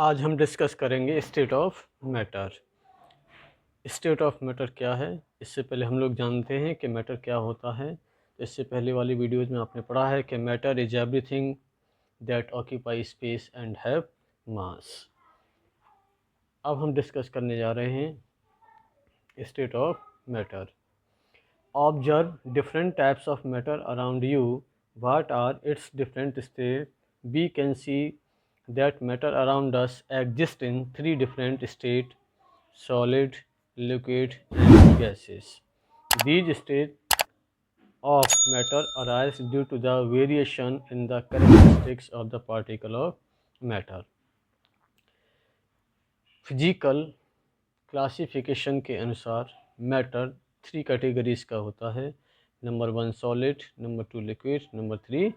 आज हम डिस्कस करेंगे state of matter. State of matter क्या है, इससे पहले हम लोग जानते हैं कि मैटर क्या होता है। इससे पहले वाली वीडियोज़ में आपने पढ़ा है कि matter is everything that occupy space and have mass. अब हम डिस्कस करने जा रहे हैं state of matter. Observe different types of matter around you, what are its different state. We can see that matter around us exist in three different states: solid, liquid and gases. These states of matter arise due to the variation in the characteristics of the particle of matter. Physical classification के अनुसार matter three categories का होता है। Number 1 solid, number 2 liquid, number 3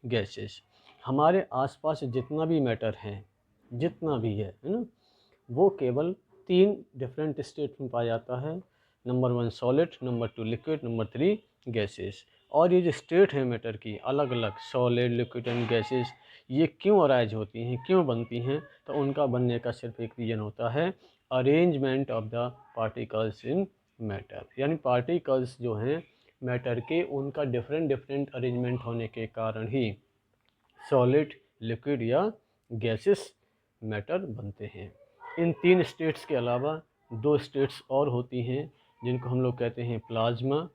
gases. हमारे आसपास जितना भी matter है, जितना भी है ना, वो केवल 3 डिफरेंट स्टेट में पाया जाता है। Number 1 solid, number 2 liquid, number 3 gases. और ये जो स्टेट है मैटर की अलग अलग, सॉलिड, लिक्विड एंड गैसेस, ये क्यों अराइज होती हैं, क्यों बनती हैं, तो उनका बनने का सिर्फ एक रीज़न होता है, arrangement of the particles in matter. यानी पार्टिकल्स जो हैं मैटर के, उनका डिफरेंट डिफरेंट अरेंजमेंट होने के कारण ही सॉलिड, लिक्विड या गैसेस मैटर बनते हैं। इन 3 स्टेट्स के अलावा 2 स्टेट्स और होती हैं जिनको हम लोग कहते हैं प्लाज्मा,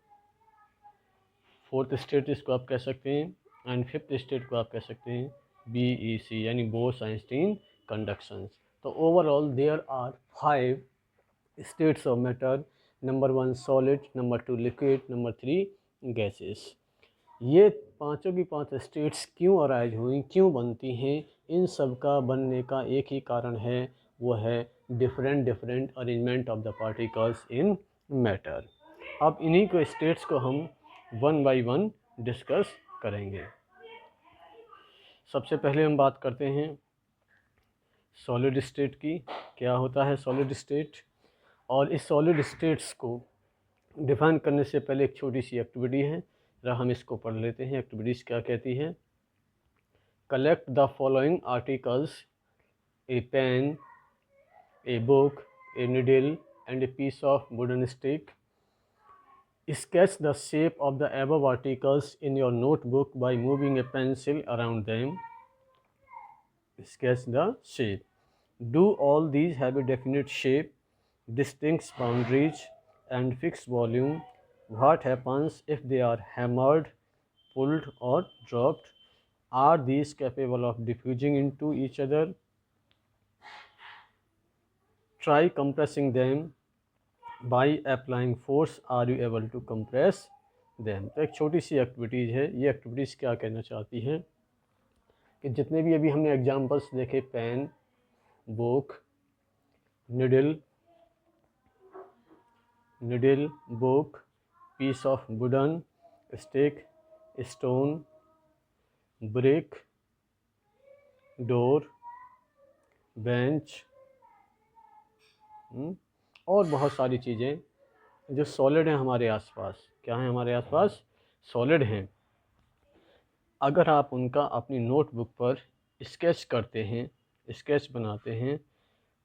4th स्टेट इसको आप कह सकते हैं, एंड 5th स्टेट को आप कह सकते हैं BEC यानी बोस-आइंस्टीन कंडक्शंस। तो overall there are 5 states of matter. Number 1 solid, number 2 liquid, number 3 gases. ये पांचों की 5 स्टेट्स क्यों अराइज हुई, क्यों बनती हैं, इन सब का बनने का एक ही कारण है, वो है different different arrangement of the particles in matter. अब इन्हीं को स्टेट्स को हम वन बाय वन डिस्कस करेंगे। सबसे पहले हम बात करते हैं सॉलिड स्टेट की। क्या होता है सॉलिड स्टेट? और इस सॉलिड स्टेट्स को डिफाइन करने से पहले एक छोटी सी एक्टिविटी है, जरा हम इसको पढ़ लेते हैं। एक्टिविटीज़ क्या कहती है? Collect the following articles: a pen, a book, a needle and a piece of wooden stick. Sketch the shape of the above articles in your notebook by moving a pencil around them. Sketch the shape. Do all these have a definite shape, distinct boundaries and fixed volume? What happens if they are hammered, pulled or dropped? Are these capable of diffusing into each other? Try compressing them by applying force. Are you able to compress them? तो एक छोटी सी activities है। ये activities क्या कहना चाहती हैं कि जितने भी अभी हमने एग्जांपल्स देखे, pen, book, needle, book, piece of wooden, stick, stone, brick, door, bench, और बहुत सारी चीज़ें जो सॉलिड हैं हमारे आसपास। क्या हैं हमारे आसपास? सॉलिड हैं। अगर आप उनका अपनी नोटबुक पर स्केच करते हैं, स्केच बनाते हैं,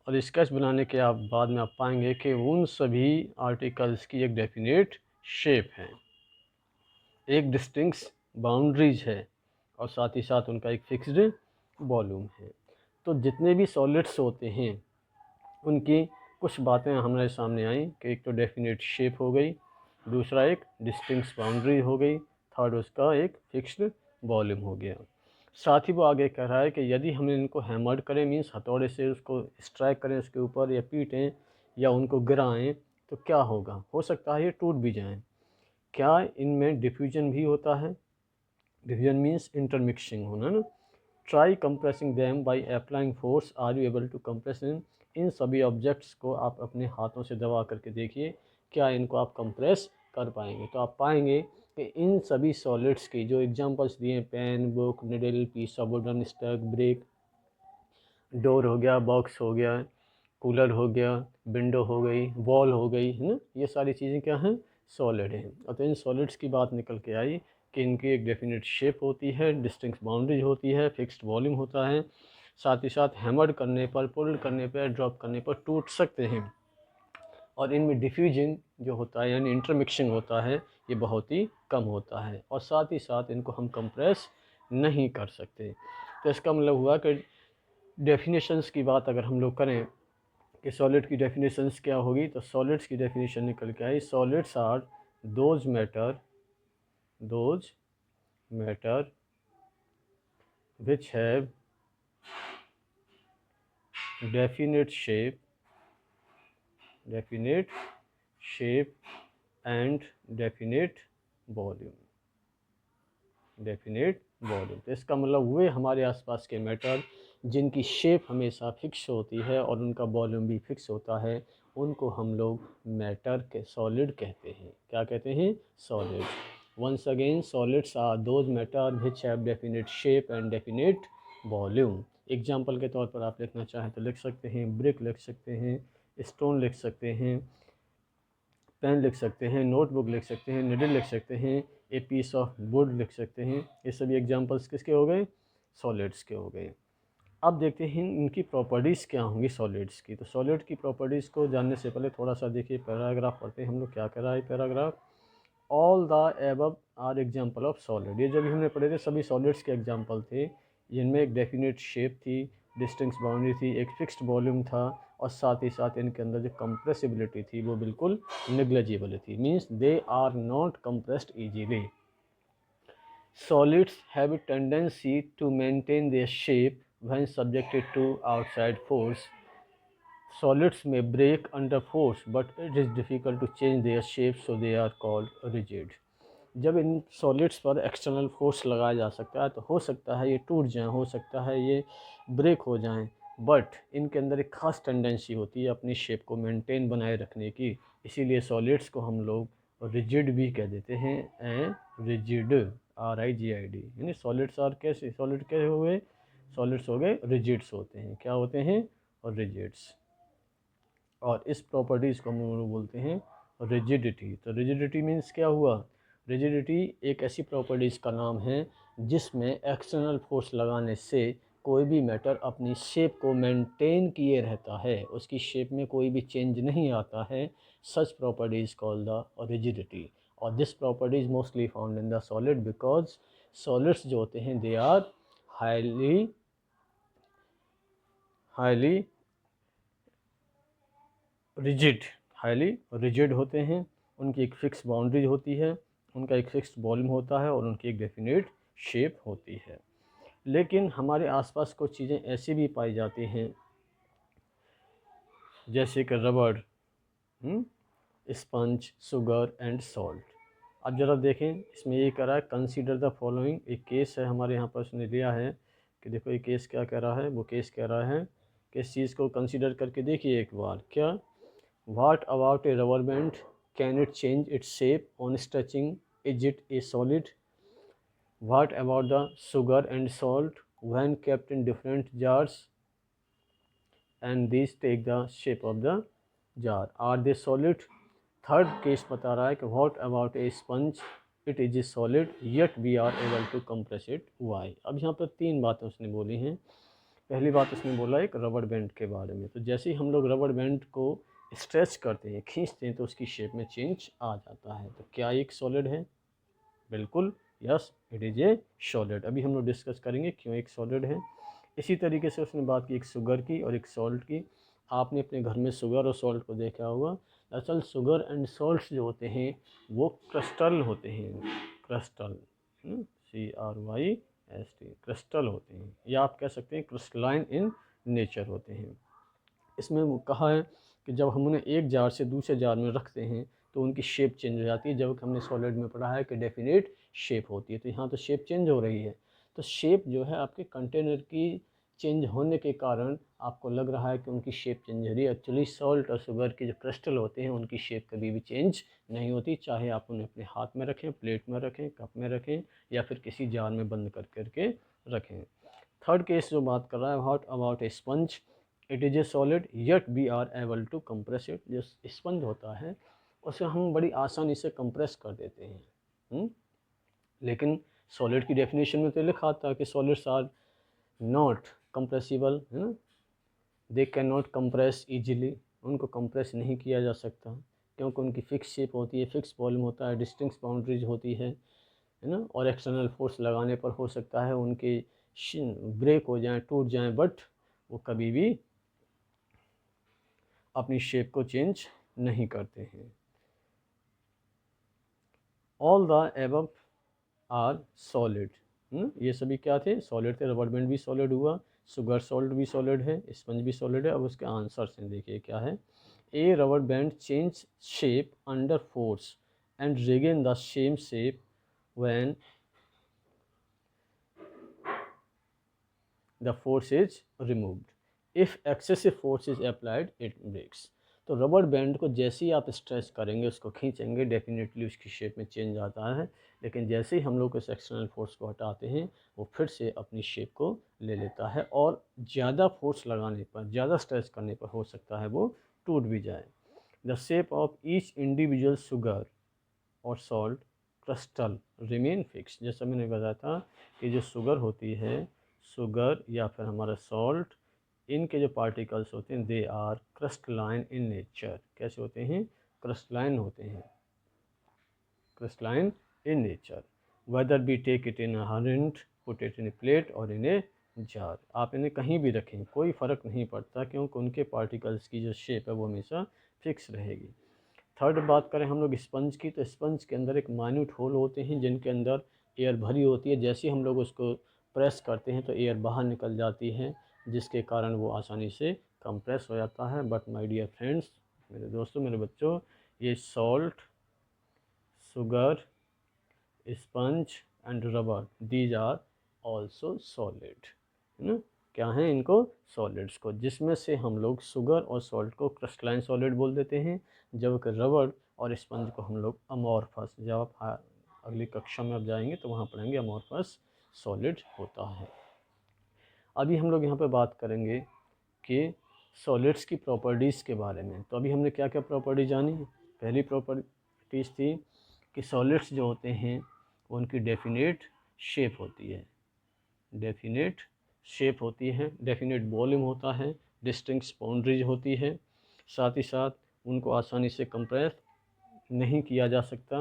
और स्केच बनाने के आप बाद में आप पाएंगे कि उन सभी आर्टिकल्स की एक डेफिनेट शेप है, एक डिस्टिंक्ट बाउंड्रीज है, और साथ ही साथ उनका एक फिक्स्ड वॉल्यूम है। तो जितने भी सॉलिड्स होते हैं उनकी कुछ बातें हमारे सामने आई कि एक तो डेफिनेट शेप हो गई, दूसरा एक डिस्टिंक्ट बाउंड्री हो गई, थर्ड उसका एक फिक्स्ड वॉल्यूम हो गया। साथ ही वो आगे कह रहा है कि यदि हम इनको हैमर्ड करें, मीन्स हथौड़े से उसको स्ट्राइक करें उसके ऊपर, या पीटें या उनको गिराएं, तो क्या होगा? हो सकता है ये टूट भी जाएं। क्या इनमें डिफ्यूजन भी होता है? डिफ्यूजन मीन्स इंटरमिक्सिंग होना ना। Try compressing them by applying force. Are you able to compress इन सभी ऑब्जेक्ट्स को आप अपने हाथों से दबा करके देखिए, क्या इनको आप कंप्रेस कर पाएंगे? तो आप पाएंगे कि इन सभी सॉलिड्स की जो एग्जांपल्स दिए, pen, book, needle, piece of wooden, stick, brick, door हो गया, बॉक्स हो गया, कूलर हो गया, विंडो हो गई, वॉल हो गई, है ना, ये सारी चीज़ें क्या हैं? सॉलिड हैं। और तो इन सॉलिड्स की बात निकल के आई कि इनकी एक डेफिनेट शेप होती है, डिस्टिंक्ट बाउंड्रीज होती है, फिक्स्ड वॉल्यूम होता है, साथ ही साथ हैमर करने पर, पुल्ड करने पर, ड्रॉप करने पर टूट सकते हैं। और इनमें डिफ्यूजन जो होता है यानी इंटरमिक्सिंग होता है ये बहुत ही कम होता है, और साथ ही साथ इनको हम कंप्रेस नहीं कर सकते। तो इसका मतलब हुआ कि डेफिनेशंस की बात अगर हम लोग करें कि सॉलिड की डेफिनेशंस क्या होगी, तो सॉलिड्स की डेफिनेशन निकल के आई, solids are those matter which have definite shape and definite volume। तो इसका मतलब हुए हमारे आसपास के मैटर जिनकी शेप हमेशा फिक्स होती है और उनका वॉल्यूम भी फिक्स होता है, उनको हम लोग मैटर के सॉलिड कहते हैं। क्या कहते हैं? Solid. Once again, solids are those matter which have definite shape and definite volume. Example के तौर पर आप लिखना चाहें तो लिख सकते हैं, ब्रिक लिख सकते हैं, स्टोन लिख सकते हैं, पेन लिख सकते हैं, नोटबुक लिख सकते हैं, निडल लिख सकते हैं, ए पीस ऑफ वुड लिख सकते हैं। ये सभी एग्जांपल्स किसके हो गए? सॉलिड्स के हो गए। अब देखते हैं इनकी प्रॉपर्टीज़ क्या होंगी सॉलिड्स की। तो सॉलिड की प्रॉपर्टीज़ को जानने से पहले थोड़ा सा देखिए, पैराग्राफ पढ़ते हैं हम लोग। क्या कह रहा है paragraph? All the above are example of solid. ये जो भी हमने पढ़े थे सभी सॉलिड्स के एग्जाम्पल थे, जिनमें एक डेफिनेट शेप थी, डिस्टिंक्ट बाउंड्री थी, एक फिक्स्ड वॉल्यूम था, और साथ ही साथ इनके अंदर जो कंप्रेसिबिलिटी थी वो बिल्कुल नेग्लिजिबल थी, means they are not compressed easily. Solids have a tendency to maintain their shape when subjected to outside force. Solids may break under force, but it is difficult to change their shape, so they are called rigid. जब in solids पर external force लगाया जा सकता है तो हो सकता है ये टूट जाएं, हो सकता है ये ब्रेक हो जाएं, बट इनके अंदर एक ख़ास टेंडेंसी होती है अपनी शेप को मेंटेन बनाए रखने की। इसीलिए सॉलिड्स को हम लोग रिजिड भी कह देते हैं। रिजिड, RIGID, यानी सॉलिड्स आर कैसे, सॉलिड कैसे हो गए? सॉलिड्स हो गए रिजिड्स होते हैं। क्या होते हैं? और रिजिड्स। और इस प्रॉपर्टीज़ को हम लोग बोलते हैं रिजिडिटी। तो रिजिडिटी मीन्स क्या हुआ? रिजिडिटी एक ऐसी प्रॉपर्टीज़ का नाम है जिसमें एक्सटर्नल फोर्स लगाने से कोई भी मैटर अपनी शेप को मेंटेन किए रहता है, उसकी शेप में कोई भी चेंज नहीं आता है। सच प्रॉपर्टीज़ कॉल्ड द रिजिडिटी। और this property is mostly found in the solid because solids जो होते हैं दे आर हाईली रिजिड होते हैं। उनकी एक फ़िक्स बाउंड्री होती है, उनका एक फ़िक्स्ड वॉल्यूम होता है और उनकी एक डेफिनेट शेप होती है। लेकिन हमारे आसपास कुछ चीज़ें ऐसी भी पाई जाती हैं जैसे कि रबड़, स्पंज, शुगर एंड सॉल्ट। अब ज़रा देखें, इसमें ये कह रहा है कंसीडर द फॉलोइंग। एक केस है हमारे यहाँ पर, उसने लिया है कि देखो ये केस क्या कह रहा है। वो केस कह रहा है कि इस चीज़ को कंसीडर करके देखिए एक बार। क्या? What about a rubber band? Can it change its shape on stretching? Is it a solid? What about the sugar and salt when kept in different jars and these take the shape of the jar? Are they solid? Third case बता रहा है कि what about a sponge? It is a solid yet we are able to compress it. Why? अब यहाँ पर तीन बातें उसने बोली हैं। पहली बात उसने बोला एक रबड़ बैंड के बारे में। तो जैसे ही हम लोग रबड़ बैंड को स्ट्रेच करते हैं, खींचते हैं, तो उसकी शेप में चेंज आ जाता है। तो क्या एक सॉलिड है? बिल्कुल, yes, it is a solid. अभी हम लोग डिस्कस करेंगे क्यों एक सॉलिड है। इसी तरीके से उसने बात की एक शुगर की और एक सॉल्ट की। आपने अपने घर में शुगर और सॉल्ट को देखा होगा। दरअसल शुगर एंड सॉल्ट्स जो होते हैं वो क्रिस्टल होते हैं। क्रिस्टल, CRYST, क्रिस्टल होते हैं, या आप कह सकते हैं क्रिस्टलाइन इन नेचर होते हैं। इसमें वो कहा है कि जब हम उन्हें एक जार से दूसरे जार में रखते हैं तो उनकी शेप चेंज हो जाती है। जब हमने सॉलिड में पढ़ा है कि डेफिनेट शेप होती है, तो यहाँ तो शेप चेंज हो रही है। तो शेप जो है आपके कंटेनर की चेंज होने के कारण आपको लग रहा है कि उनकी शेप चेंज हो रही है। एक्चुअली सॉल्ट और शुगर के जो क्रिस्टल होते हैं उनकी शेप कभी भी चेंज नहीं होती, चाहे आप उन्हें अपने हाथ में रखें, प्लेट में रखें, कप में रखें, या फिर किसी जार में बंद कर करके रखें। थर्ड केस जो बात कर रहा है, what about a sponge? It is a solid yet we are able to compress it. जो स्पंज होता है उसे हम बड़ी आसानी से कंप्रेस कर देते हैं। लेकिन सॉलिड की डेफिनेशन में तो लिखा था कि सॉलिड्स आर नॉट कंप्रेसिबल है ना, they can not compress easily, उनको कंप्रेस नहीं किया जा सकता क्योंकि उनकी फिक्स शेप होती है, फिक्स वॉल्यूम होता है, डिस्टिंक्ट बाउंड्रीज होती है ना, और एक्सटर्नल फोर्स लगाने पर हो सकता है उनके ब्रेक हो जाएं, टूट जाएं, बट वो कभी भी अपनी शेप को चेंज नहीं करते हैं। All the above are solid, ये सभी क्या थे, सॉलिड थे। रबर बैंड भी सॉलिड हुआ, शुगर सॉल्ट भी सॉलिड है, स्पंज भी सॉलिड है। अब उसके आंसर्स हैं, देखिए क्या है। A rubber band change shape under force and regain the same shape when the force is removed. If excessive force is applied it breaks. तो रबर बैंड को जैसे ही आप स्ट्रेच करेंगे, उसको खींचेंगे, डेफिनेटली उसकी शेप में चेंज आता है, लेकिन जैसे ही हम लोग उस एक्सटर्नल फोर्स को हटाते हैं वो फिर से अपनी शेप को ले लेता है, और ज़्यादा फोर्स लगाने पर, ज़्यादा स्ट्रेच करने पर हो सकता है वो टूट भी जाए। The shape of each individual sugar और सॉल्ट क्रिस्टल रिमेन फिक्स। जैसा मैंने बताया था कि जो शुगर होती है, शुगर या फिर हमारा सॉल्ट, इनके जो पार्टिकल्स होते हैं they are crystalline in nature. कैसे होते हैं, क्रिस्टलाइन होते हैं, crystalline in nature. Whether be take it in hand, put it in a plate और इन ए जार। आप इन्हें कहीं भी रखें, कोई फ़र्क नहीं पड़ता, क्योंकि उनके पार्टिकल्स की जो शेप है वो हमेशा फिक्स रहेगी। थर्ड बात करें हम लोग स्पंज की, तो स्पंज के अंदर एक माइन्यूट होल होते हैं जिनके अंदर एयर भरी होती है। जैसे ही हम लोग उसको प्रेस करते हैं तो एयर बाहर निकल जाती है, जिसके कारण वो आसानी से कंप्रेस हो जाता है। बट माय डियर फ्रेंड्स, मेरे दोस्तों, मेरे बच्चों, ये salt, sugar, sponge and rubber, these are also solid, है ना। क्या हैं इनको, सॉलिड्स को, जिसमें से हम लोग शुगर और सॉल्ट को क्रिस्टलाइन सॉलिड बोल देते हैं, जबकि रबर और स्पंज को हम लोग अमॉर्फस, जब आप अगली कक्षा में आप जाएंगे तो वहाँ पढ़ेंगे अमॉर्फस सॉलिड होता है। अभी हम लोग यहाँ पे बात करेंगे कि सॉलिड्स की प्रॉपर्टीज़ के बारे में। तो अभी हमने क्या क्या प्रॉपर्टी जानी। पहली प्रॉपर्टीज़ थी कि सॉलिड्स जो होते हैं उनकी डेफिनेट शेप होती है, डेफिनेट शेप होती है, डेफिनेट वॉल्यूम होता है, डिस्टिंक्ट बाउंड्रीज होती है, साथ ही साथ उनको आसानी से कंप्रेस नहीं किया जा सकता,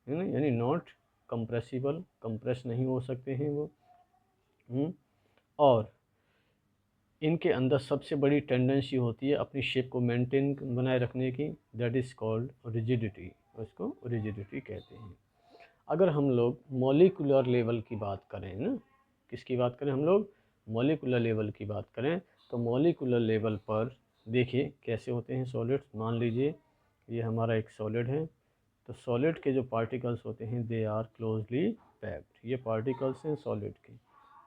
है ना, यानी नॉट कंप्रेसिबल, कंप्रेस नहीं हो सकते हैं वो। और इनके अंदर सबसे बड़ी टेंडेंसी होती है अपनी शेप को मेंटेन बनाए रखने की, दैट इज़ कॉल्ड रिजिडिटी, उसको रिजिडिटी कहते हैं। अगर हम लोग मॉलिक्यूलर लेवल की बात करें ना, किसकी बात करें हम लोग, मॉलिक्यूलर लेवल की बात करें, तो मॉलिक्यूलर लेवल पर देखिए कैसे होते हैं सॉलिड्स। मान लीजिए ये हमारा एक सॉलिड है, तो सॉलिड के जो पार्टिकल्स होते हैं दे आर क्लोजली पैक्ड। ये पार्टिकल्स हैं सॉलिड के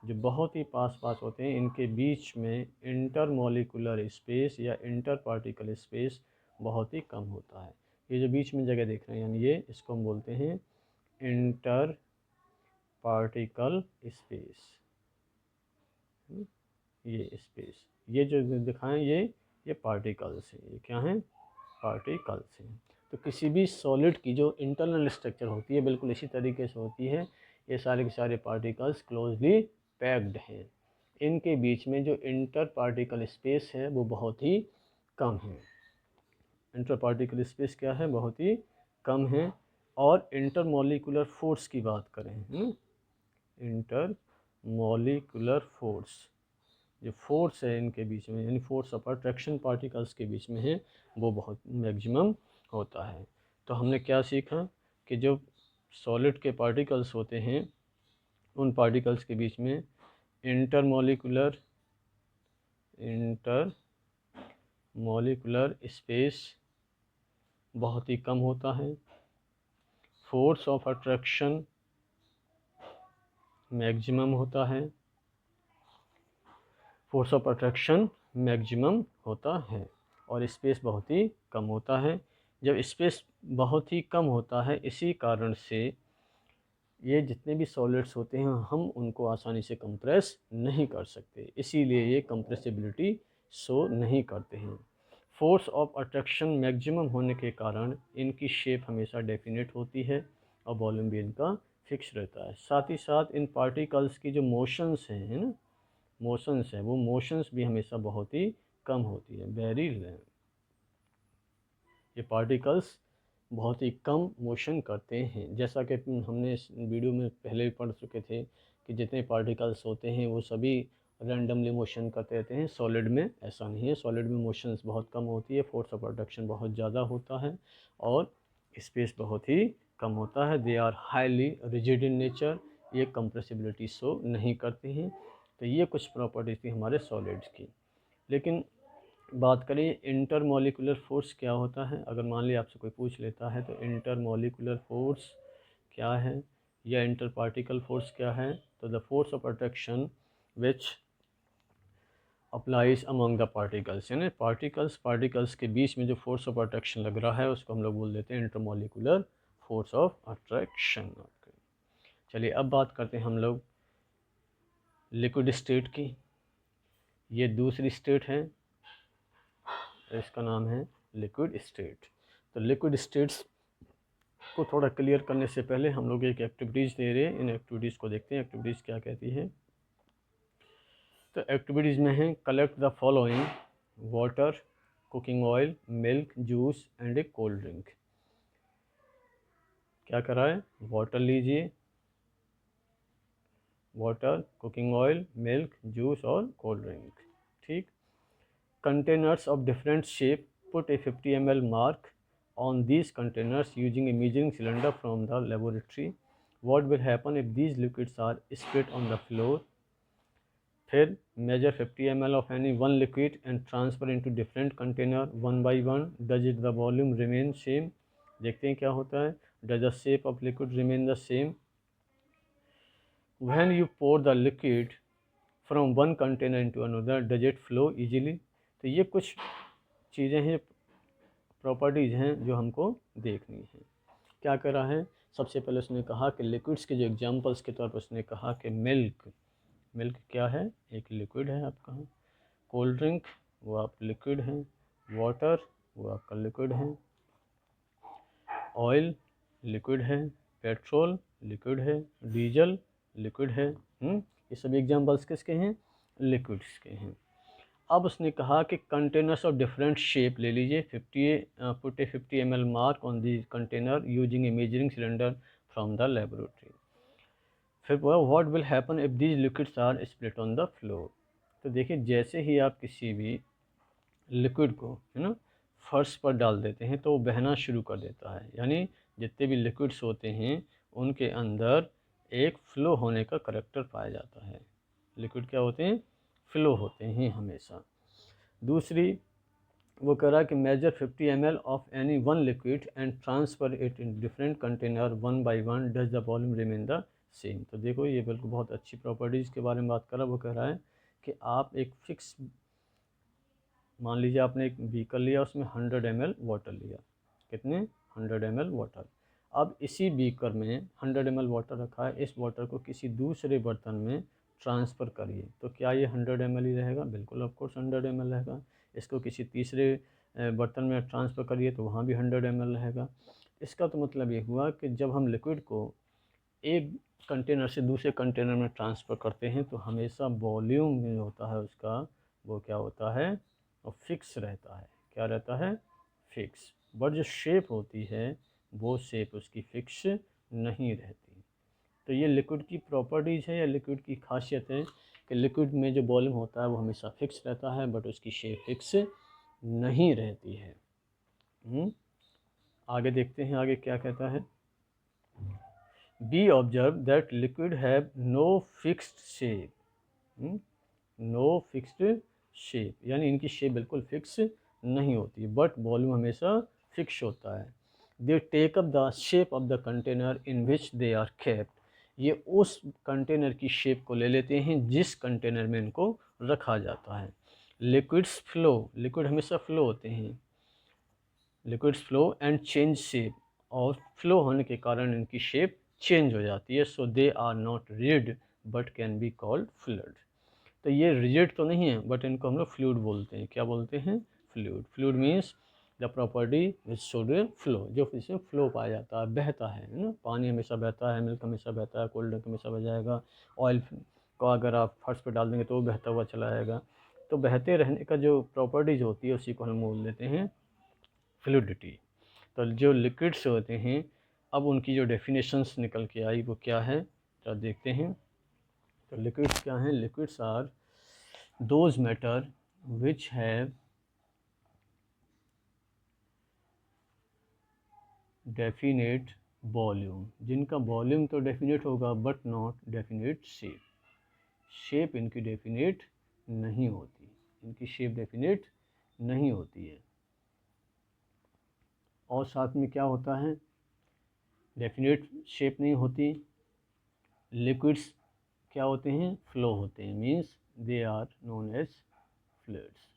जो बहुत ही पास पास होते हैं, इनके बीच में इंटर मॉलिक्यूलर स्पेस या इंटर पार्टिकल स्पेस बहुत ही कम होता है। ये जो बीच में जगह देख रहे हैं, यानी ये, इसको हम बोलते हैं इंटर पार्टिकल स्पेस। ये स्पेस, ये जो दिखाएं, ये पार्टिकल्स हैं, ये क्या हैं, पार्टिकल्स हैं। तो किसी भी सॉलिड की जो इंटरनल स्ट्रक्चर होती है बिल्कुल इसी तरीके से होती है। ये सारे के सारे पार्टिकल्स क्लोजली पैक्ड हैं, इनके बीच में जो इंटर पार्टिकल स्पेस है वो बहुत ही कम है। इंटर पार्टिकल स्पेस क्या है, बहुत ही कम है। और इंटरमॉलिक्यूलर फोर्स की बात करें, इंटर मॉलिक्यूलर फोर्स, जो फोर्स है इनके बीच में, यानी फोर्स ऑफ अट्रैक्शन पार्टिकल्स के बीच में है, वो बहुत मैक्सिमम होता है। तो हमने क्या सीखा कि जो सॉलिड के पार्टिकल्स होते हैं उन पार्टिकल्स के बीच में इंटर मॉलिक्यूलर स्पेस बहुत ही कम होता है, फोर्स ऑफ अट्रैक्शन मैक्सिमम होता है, फोर्स ऑफ अट्रैक्शन मैक्सिमम होता है, और स्पेस बहुत ही कम होता है। जब स्पेस बहुत ही कम होता है, इसी कारण से ये जितने भी सॉलिड्स होते हैं हम उनको आसानी से कंप्रेस नहीं कर सकते, इसीलिए ये कंप्रेसिबिलिटी शो नहीं करते हैं। फोर्स ऑफ अट्रैक्शन मैक्सिमम होने के कारण इनकी शेप हमेशा डेफिनेट होती है और वॉल्यूम भी इनका फिक्स रहता है। साथ ही साथ इन पार्टिकल्स की जो मोशंस हैं, है ना, मोशंस है वो मोशंस भी हमेशा बहुत ही कम होती है, वेरी रेयर। ये पार्टिकल्स बहुत ही कम मोशन करते हैं। जैसा कि हमने इस वीडियो में पहले भी पढ़ चुके थे कि जितने पार्टिकल्स होते हैं वो सभी रैंडमली मोशन करते रहते हैं। सॉलिड में ऐसा नहीं है, सॉलिड में मोशंस बहुत कम होती है, फोर्स ऑफ अट्रैक्शन बहुत ज़्यादा होता है और स्पेस बहुत ही कम होता है। They are highly rigid in nature, ये कंप्रेसिबिलिटी शो नहीं करती हैं। तो ये कुछ प्रॉपर्टीज थी हमारे सॉलिड्स की। लेकिन बात करें इंटरमॉलिक्यूलर फोर्स क्या होता है, अगर मान लिया आपसे कोई पूछ लेता है तो इंटरमॉलिक्यूलर फोर्स क्या है या इंटर पार्टिकल फोर्स क्या है, तो the force of attraction which applies among the particles, यानी पार्टिकल्स के बीच में जो फोर्स ऑफ अट्रैक्शन लग रहा है उसको हम लोग बोल देते हैं इंटरमॉलिक्यूलर फोर्स ऑफ अट्रैक्शन। चलिए अब बात करते हैं हम लोग लिक्विड स्टेट की। ये दूसरी स्टेट है, इसका नाम है लिक्विड स्टेट। तो लिक्विड स्टेट्स को थोड़ा क्लियर करने से पहले हम लोग एक एक्टिविटीज़ दे रहे हैं, इन एक्टिविटीज़ को देखते हैं। एक्टिविटीज़ क्या कहती है, तो एक्टिविटीज़ में है collect the following water, cooking oil, milk, juice and A cold drink. क्या कराए, वाटर लीजिए, water, cooking oil, milk, juice और कोल्ड ड्रिंक। ठीक। Containers of different shape, put A 50 ml mark on these containers using a measuring cylinder from the laboratory. What will happen if these liquids are split on the floor? फिर measure 50 ml of any one liquid and transfer into different container one by one. Does it the volume remain same? देखते हैं क्या होता है। Does the shape of liquid remain the same? When you pour the liquid from one container into another, does it flow easily? तो ये कुछ चीज़ें हैं, प्रॉपर्टीज़ हैं जो हमको देखनी है। क्या करा है, सबसे पहले उसने कहा कि लिक्विड्स के जो एग्जांपल्स के तौर पर उसने कहा कि मिल्क, मिल्क क्या है, एक लिक्विड है आपका। कोल्ड ड्रिंक वो आप लिक्विड हैं, वाटर वो आपका लिक्विड है, ऑयल लिक्विड है, पेट्रोल लिक्विड है, डीजल लिक्विड है। ये सभी एग्जांपल्स किसके हैं, लिक्विड्स के हैं। अब उसने कहा कि कंटेनर्स ऑफ डिफरेंट शेप ले लीजिए, 50 ml mark on the container using a measuring cylinder from the laboratory. फिर what will happen if these liquids are split on the floor. तो देखिए जैसे ही आप किसी भी लिक्विड को है ना फर्श पर डाल देते हैं तो वो बहना शुरू कर देता है, यानी जितने भी लिक्विड्स होते हैं उनके अंदर एक फ़्लो होने का करैक्टर पाया जाता है। लिक्विड क्या होते हैं, फ़्लो होते हैं हमेशा। दूसरी वो कह रहा है कि measure 50 ml of any one liquid and transfer it in different container one by one, does the volume remain the same. तो देखो ये बिल्कुल बहुत अच्छी प्रॉपर्टीज़ के बारे में बात कर रहा है। वो कह रहा है कि आप एक फ़िक्स, मान लीजिए आपने एक बीकर लिया, उसमें 100 ml वाटर लिया, कितने 100 ml वाटर। अब इसी बीकर में 100 ml वाटर रखा है, इस वाटर को किसी दूसरे बर्तन में ट्रांसफ़र करिए तो क्या ये 100 ml ही रहेगा, बिल्कुल ऑफ कोर्स 100 ml रहेगा। इसको किसी तीसरे बर्तन में ट्रांसफ़र करिए तो वहाँ भी 100 ml रहेगा। इसका तो मतलब ये हुआ कि जब हम लिक्विड को एक कंटेनर से दूसरे कंटेनर में ट्रांसफ़र करते हैं तो हमेशा वॉल्यूम में होता है उसका, वो क्या होता है, और फिक्स रहता है। क्या रहता है, फिक्स। बट जो शेप होती है वो शेप उसकी फिक्स नहीं रहती। तो ये लिक्विड की प्रॉपर्टीज़ है या लिक्विड की खासियत है कि लिक्विड में जो वॉल्यूम होता है वो हमेशा फिक्स रहता है बट उसकी शेप फिक्स नहीं रहती है। आगे देखते हैं आगे क्या कहता है। Be observe that liquid have no fixed shape, no fixed shape, यानी इनकी शेप बिल्कुल फिक्स नहीं होती बट वॉल्यूम हमेशा फिक्स होता है। They take up the shape of the container in which they are kept, ये उस कंटेनर की शेप को ले लेते हैं जिस कंटेनर में इनको रखा जाता है। लिक्विड्स फ्लो, लिक्विड हमेशा फ्लो होते हैं, liquids flow and change shape, और फ्लो होने के कारण इनकी शेप चेंज हो जाती है। So they are not rigid but can be called fluid. तो ये रिजिड तो नहीं है बट इनको हम लोग फ्लूइड बोलते हैं। क्या बोलते हैं, fluid. Fluid means the property which should flow, जो इसमें फ्लो पाया जाता है, बहता है ना। पानी हमेशा बहता है, मिल्क हमेशा बहता है, कोल्ड ड्रिंक हमेशा बह जाएगा, ऑयल को अगर आप फर्श पे डाल देंगे तो वो बहता हुआ चला आएगा। तो बहते रहने का जो प्रॉपर्टीज़ होती है उसी को हम बोल देते हैं फ्लूइडिटी। तो जो लिक्विड्स होते हैं, अब उनकी जो डेफिनेशंस निकल के आई वो क्या है, तो देखते हैं। तो लिक्विड्स क्या हैं? Liquids are those matter which have definite volume, जिनका वॉल्यूम तो डेफिनेट होगा but not definite shape. Shape इनकी डेफिनेट नहीं होती, इनकी शेप डेफिनेट नहीं होती है। और साथ में क्या होता है? डेफिनेट शेप नहीं होती। लिक्विड्स क्या होते हैं? फ्लो होते हैं, means they are known as fluids.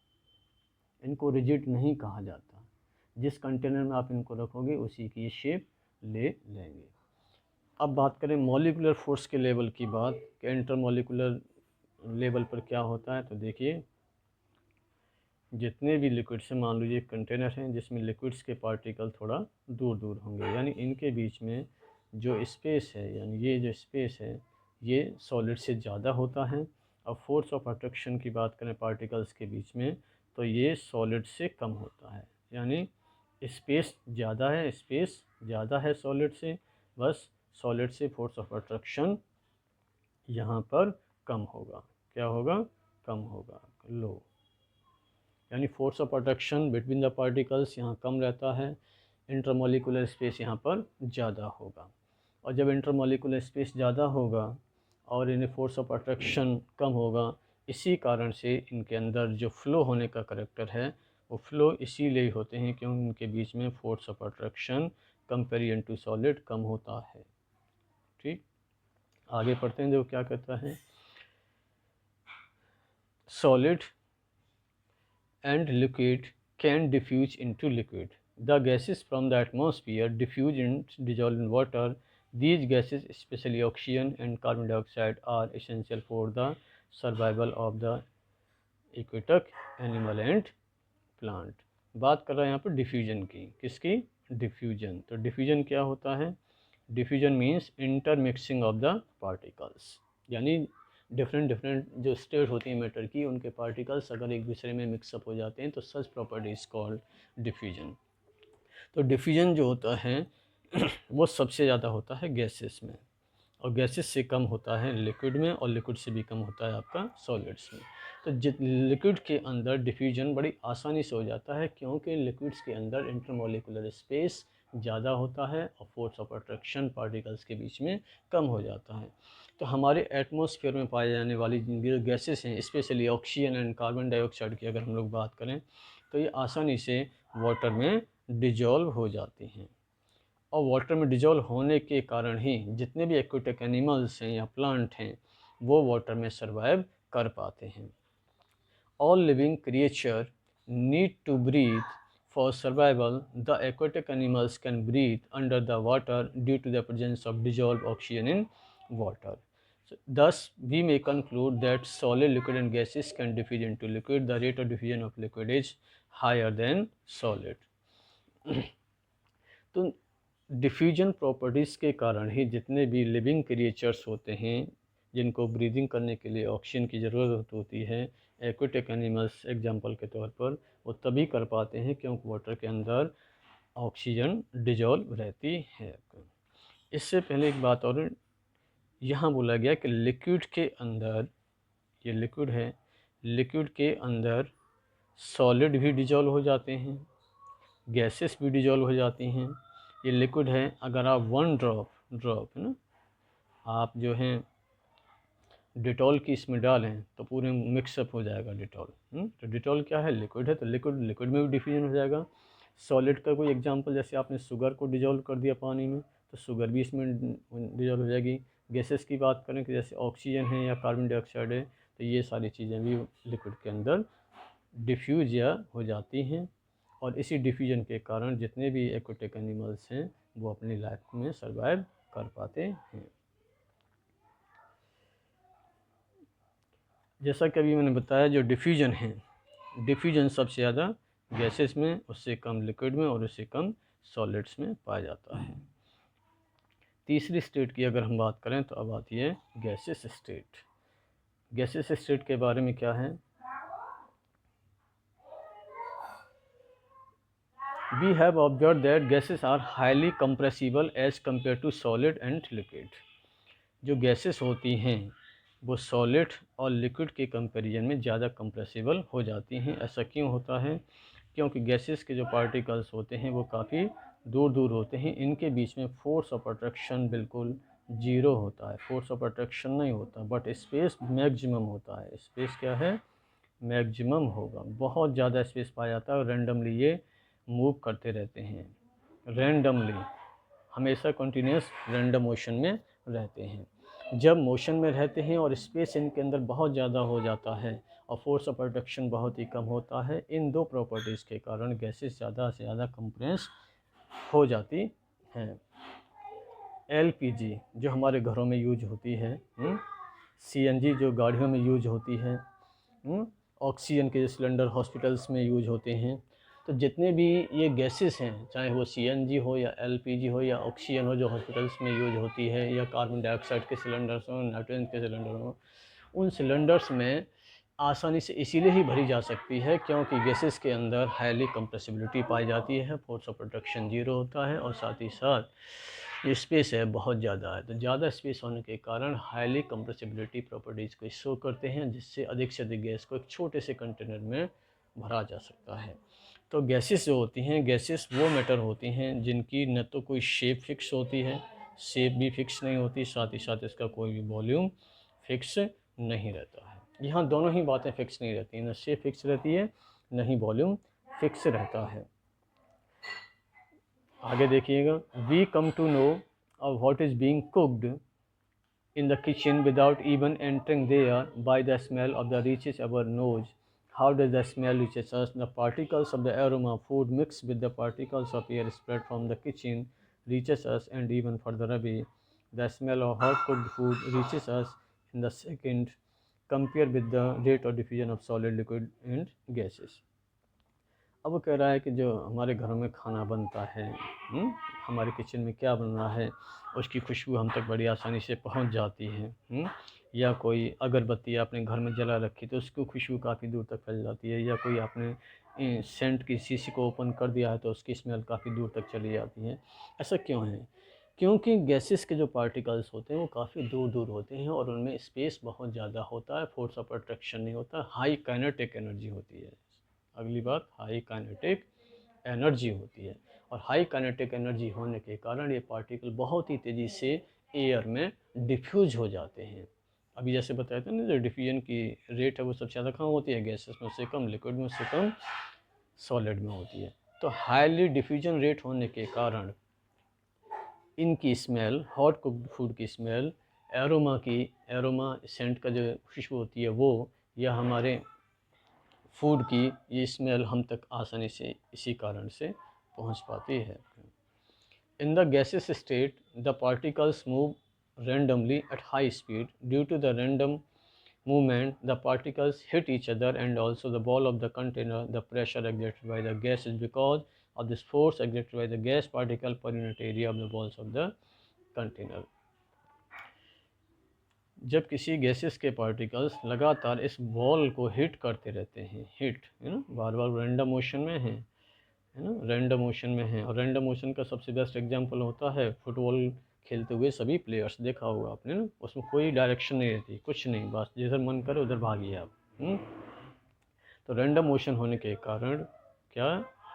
इनको रिजिड नहीं कहा जाता, जिस कंटेनर में आप इनको रखोगे उसी की ये शेप ले लेंगे। अब बात करें मॉलिक्यूलर फोर्स के लेवल की बात कि इंटरमॉलिक्यूलर लेवल पर क्या होता है। तो देखिए, जितने भी लिक्विड्स हैं, मान लीजिए कंटेनर हैं जिसमें लिक्विड्स के पार्टिकल थोड़ा दूर दूर होंगे, यानी इनके बीच में जो स्पेस है, यानी ये जो स्पेस है ये सॉलिड से ज़्यादा होता है। अब फोर्स ऑफ अट्रैक्शन की बात करें पार्टिकल्स के बीच में, तो ये सॉलिड से कम होता है, यानी स्पेस ज़्यादा है, स्पेस ज़्यादा है सॉलिड से, बस सॉलिड से फोर्स ऑफ अट्रैक्शन यहाँ पर कम होगा। क्या होगा? कम होगा, लो। यानी force of attraction between the particles यहाँ कम रहता है, इंटरमॉलिक्यूलर स्पेस यहाँ पर ज़्यादा होगा। और जब इंटरमॉलिक्यूलर स्पेस ज़्यादा होगा और इन्हें फोर्स ऑफ अट्रैक्शन कम होगा, इसी कारण से इनके अंदर जो फ्लो होने का करेक्टर है वो फ्लो इसीलिए होते हैं क्योंकि इनके बीच में force of attraction comparison to solid कम होता है। ठीक, आगे पढ़ते हैं जो क्या कहता है। Solid and liquid can diffuse into liquid. The gases from the atmosphere diffuse and dissolve in water. These gases, especially oxygen and carbon dioxide, are essential for the survival of the aquatic animal and plant. बात कर रहे हैं यहाँ पर diffusion की। किसकी? Diffusion. तो diffusion क्या होता है? Diffusion means intermixing of the particles, यानी डिफरेंट जो स्टेट होती है मैटर की, उनके पार्टिकल्स अगर एक दूसरे में मिक्सअप हो जाते हैं तो सच प्रॉपर्टी इज कॉल्ड डिफ्यूजन। तो डिफ्यूजन जो होता है वो सबसे ज़्यादा होता है गैसेस में, और गैसेस से कम होता है लिक्विड में, और लिक्विड से भी कम होता है आपका सॉलिड्स में। तो लिक्विड के अंदर डिफ्यूजन बड़ी आसानी से हो जाता है क्योंकि लिक्विड्स के अंदर इंटरमॉलिक्यूलर स्पेस ज़्यादा होता है और फोर्स ऑफ अट्रैक्शन पार्टिकल्स के बीच में कम हो जाता है। तो हमारे एटमॉस्फेयर में पाए जाने वाली जो गैसेस हैं, specially oxygen and carbon dioxide की अगर हम लोग बात करें, तो ये आसानी से वाटर में डिजॉल्व हो जाती हैं। और वाटर में डिजॉल्व होने के कारण ही जितने भी एक्वेटिक एनिमल्स हैं या प्लांट हैं वो वाटर में सर्वाइव कर पाते हैं। All living creature need to breathe for survival. The aquatic animals can breathe under the water due to the presence of dissolve oxygen in water. Thus, we may conclude that solid, liquid and gases can diffuse into liquid. The rate of diffusion of liquid is higher than solid. तो diffusion properties के कारण ही जितने भी living creatures होते हैं जिनको breathing करने के लिए ऑक्सीजन की ज़रूरत होती है, एक्वेटिक एनिमल्स एग्जांपल के तौर पर, वो तभी कर पाते हैं क्योंकि वाटर के अंदर ऑक्सीजन डिजॉल्व रहती है। इससे पहले एक बात और यहाँ बोला गया कि लिक्विड के अंदर, ये लिक्विड है, लिक्विड के अंदर सॉलिड भी डिजॉल्व हो जाते हैं, गैसेस भी डिजॉल्व हो जाती हैं। ये लिक्विड है, अगर आप वन ड्रॉप है ना, आप जो हैं डिटॉल की इसमें डालें तो पूरे मिक्सअप हो जाएगा डिटॉल। तो डिटॉल क्या है? लिक्विड है, तो लिक्विड में भी डिफ्यूजन हो जाएगा। सॉलिड का कोई एग्जांपल, जैसे आपने शुगर को डिजॉल्व कर दिया पानी में तो शुगर भी इसमें डिजॉल्व हो जाएगी। गैसेस की बात करें कि जैसे ऑक्सीजन है या कार्बन डाइऑक्साइड है, तो ये सारी चीज़ें भी लिक्विड के अंदर डिफ्यूज या हो जाती हैं, और इसी डिफ्यूजन के कारण जितने भी एक्वेटिक एनिमल्स हैं वो अपनी लाइफ में सर्वाइव कर पाते हैं। जैसा कि अभी मैंने बताया, जो डिफ्यूजन है, डिफ्यूजन सबसे ज़्यादा गैसेस में, उससे कम लिक्विड में और उससे कम सॉलिड्स में पाया जाता है। तीसरी स्टेट की अगर हम बात करें तो अब आती है गैसेस स्टेट। गैसेस स्टेट के बारे में क्या है? We have observe that gases are highly compressible as compare to solid and liquid. जो गैसेस होती हैं वो सॉलिड और लिक्विड के कंपैरिजन में ज़्यादा कंप्रेसिबल हो जाती हैं। ऐसा क्यों होता है? क्योंकि गैसेस के जो पार्टिकल्स होते हैं वो काफ़ी दूर दूर होते हैं, इनके बीच में फोर्स ऑफ अट्रैक्शन बिल्कुल ज़ीरो होता है, फोर्स ऑफ अट्रैक्शन नहीं होता, बट स्पेस मैक्सिमम होता है। स्पेस क्या है? मैक्सिमम होगा, बहुत ज़्यादा स्पेस पाया जाता है और रैंडमली ये मूव करते रहते हैं। रैंडमली, हमेशा कंटिन्यूस रैंडम मोशन में रहते हैं। जब मोशन में रहते हैं और स्पेस इनके अंदर बहुत ज़्यादा हो जाता है और फोर्स ऑफ अट्रैक्शन बहुत ही कम होता है, इन दो प्रॉपर्टीज़ के कारण गैसेस ज़्यादा से ज़्यादा कंप्रेस हो जाती हैं। एलपीजी जो हमारे घरों में यूज होती है, सीएनजी जो गाड़ियों में यूज होती है, ऑक्सीजन के सिलेंडर हॉस्पिटल्स में यूज होते हैं। तो जितने भी ये गैसेस हैं, चाहे वो सीएनजी हो या एलपीजी हो या ऑक्सीजन हो जो हॉस्पिटल्स में यूज होती है, या कार्बन डाइऑक्साइड के सिलेंडर्स हो, नाइट्रोजन के सिलेंडर हो, उन सिलेंडर्स में आसानी से इसीलिए ही भरी जा सकती है क्योंकि गैसेस के अंदर हाईली कंप्रेसिबिलिटी पाई जाती है, फोर्स ऑफ प्रोडक्शन जीरो होता है और साथ ही साथ ये स्पेस है बहुत ज़्यादा है। तो ज़्यादा स्पेस होने के कारण हाईली कंप्रेसिबिलिटी प्रॉपर्टीज़ को शो करते हैं, जिससे अधिक से अधिक गैस को एक छोटे से कंटेनर में भरा जा सकता है। तो गैसेस जो होती हैं, गैसेस वो मैटर होती हैं जिनकी न तो कोई शेप फिक्स होती है, शेप भी फिक्स नहीं होती, साथ ही साथ इसका कोई भी वॉल्यूम फिक्स नहीं रहता है। यहाँ दोनों ही बातें फिक्स नहीं रहती हैं, न शेप फिक्स रहती है न ही वॉल्यूम फिक्स रहता है। आगे देखिएगा, we come to know of what is being cooked in the kitchen without even entering there by the smell of the reaches our nose. How does the smell reaches us? The particles of the aroma of food mixed with the particles of air spread from the kitchen reaches us, and even further away. The smell of hot cooked food reaches us in the second compared with the rate of diffusion of solid, liquid and gases. अब वो कह रहा है कि जो हमारे घरों में खाना बनता है, हमारे किचन में क्या बन रहा है, उसकी खुशबू हम तक बड़ी आसानी से पहुंच जाती है। या कोई अगरबत्ती आपने घर में जला रखी तो उसकी खुशबू काफ़ी दूर तक फैल जाती है, या कोई आपने सेंट की शीशी को ओपन कर दिया है तो उसकी स्मेल काफ़ी दूर तक चली जाती है। ऐसा क्यों है? क्योंकि गैसेस के जो पार्टिकल्स होते हैं वो काफ़ी दूर दूर होते हैं और उनमें स्पेस बहुत ज़्यादा होता है, फोर्स ऑफ अट्रैक्शन नहीं होता, हाई काइनेटिक एनर्जी होती है। अगली बात, हाई काइनेटिक एनर्जी होती है, और हाई काइनेटिक एनर्जी होने के कारण ये पार्टिकल बहुत ही तेज़ी से एयर में डिफ्यूज हो जाते हैं। अभी जैसे बताया था ना, जो डिफ्यूजन की रेट है वो सबसे ज़्यादा कहाँ होती है? गैसेस में से कम, लिक्विड में से कम, सॉलिड में होती है। तो हाईली डिफ्यूजन रेट होने के कारण इनकी स्मेल, हॉट कुक्ड फूड की स्मेल, एरोमा सेंट का जो खुशबू होती है वो, या हमारे फूड की ये स्मेल हम तक आसानी से इसी कारण से पहुंच पाती है। In the gases state the particles move randomly at high speed. Due to the random movement, the particles hit each other and also the wall of the container. The pressure exerted by the gas is because of this force exerted by the gas particle per unit area of the walls of the container. जब किसी gases के particles लगातार इस wall को hit करते रहते हैं, hit है ना, बार बार रैंडम मोशन में है ना, रैंडम मोशन में है। और रैंडम मोशन का सबसे बेस्ट एग्जांपल होता है फुटबॉल खेलते हुए सभी प्लेयर्स, देखा होगा आपने ना, उसमें कोई डायरेक्शन नहीं रहती, कुछ नहीं, बस जिधर मन करे उधर भागिए आप। तो रैंडम मोशन होने के कारण क्या,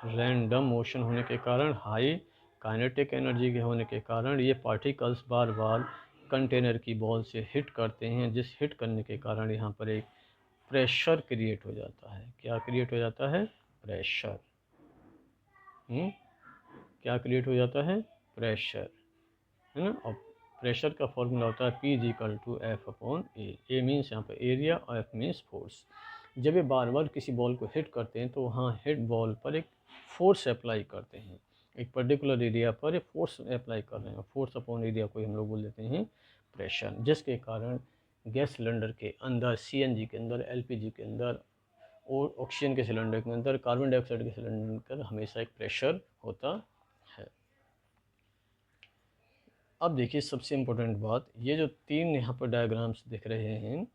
रैंडम मोशन होने के कारण हाई काइनेटिक एनर्जी के होने के कारण ये पार्टिकल्स बार बार कंटेनर की बॉल से हिट करते हैं, जिस हिट करने के कारण यहाँ पर एक प्रेशर क्रिएट हो जाता है। क्या क्रिएट हो जाता है? प्रेशर। क्या क्रिएट हो जाता है? प्रेशर, है ना। और प्रेशर का फॉर्मूला होता है P = F/A। ए मीन्स यहाँ पर एरिया और F मीन्स फोर्स। जब ये बार बार किसी बॉल को हिट करते हैं तो वहाँ हिट बॉल पर एक फोर्स अप्लाई करते हैं, एक पर्टिकुलर एरिया पर एक फोर्स अप्लाई कर रहे हैं। फोर्स अपॉन एरिया को हम लोग बोल देते हैं प्रेशर, जिसके कारण गैस सिलेंडर के अंदर, सीएनजी के अंदर, एलपीजी के अंदर और ऑक्सीजन के सिलेंडर के अंदर, कार्बन डाइऑक्साइड के सिलेंडर के अंदर हमेशा एक प्रेशर होता है। अब देखिए सबसे इम्पोर्टेंट बात, ये जो तीन यहाँ पर डायग्राम्स दिख रहे हैं,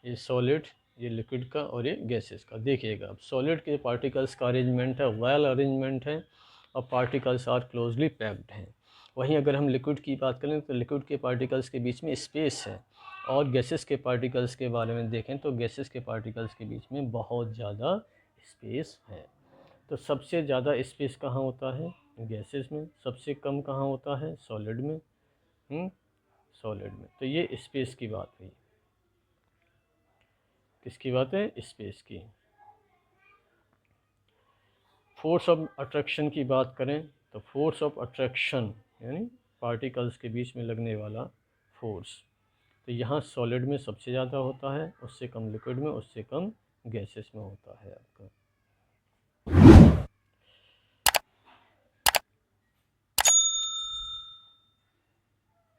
ये सॉलिड, ये लिक्विड का और ये गैसेस का। देखिएगा अब सॉलिड के पार्टिकल्स का अरेंजमेंट है वेल अरेंजमेंट है और पार्टिकल्स आर क्लोजली पैक्ड हैं। वहीं अगर हम लिक्विड की बात करें तो लिक्विड के पार्टिकल्स के बीच में स्पेस है, और गैसेस के पार्टिकल्स के बारे में देखें तो गैसेस के पार्टिकल्स के बीच में बहुत ज़्यादा स्पेस है। तो सबसे ज़्यादा स्पेस कहाँ होता है? गैसेस में। सबसे कम कहाँ होता है? सॉलिड में। सॉलिड में। तो ये स्पेस की बात हुई। किसकी बात है? स्पेस की। फोर्स ऑफ अट्रैक्शन की बात करें तो फोर्स ऑफ अट्रैक्शन यानी पार्टिकल्स के बीच में लगने वाला फोर्स, तो यहाँ सॉलिड में सबसे ज़्यादा होता है, उससे कम लिक्विड में, उससे कम गैसेस में होता है आपका।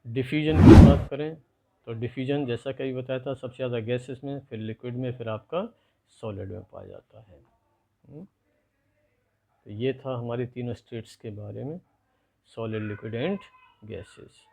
डिफ्यूजन की बात करें तो डिफ्यूजन जैसा कहीं बताया था सबसे ज़्यादा गैसेस में, फिर लिक्विड में, फिर आपका सॉलिड में पाया जाता है। तो ये था हमारे तीनों स्टेट्स के बारे में, सॉलिड, लिक्विड एंड गैसेस।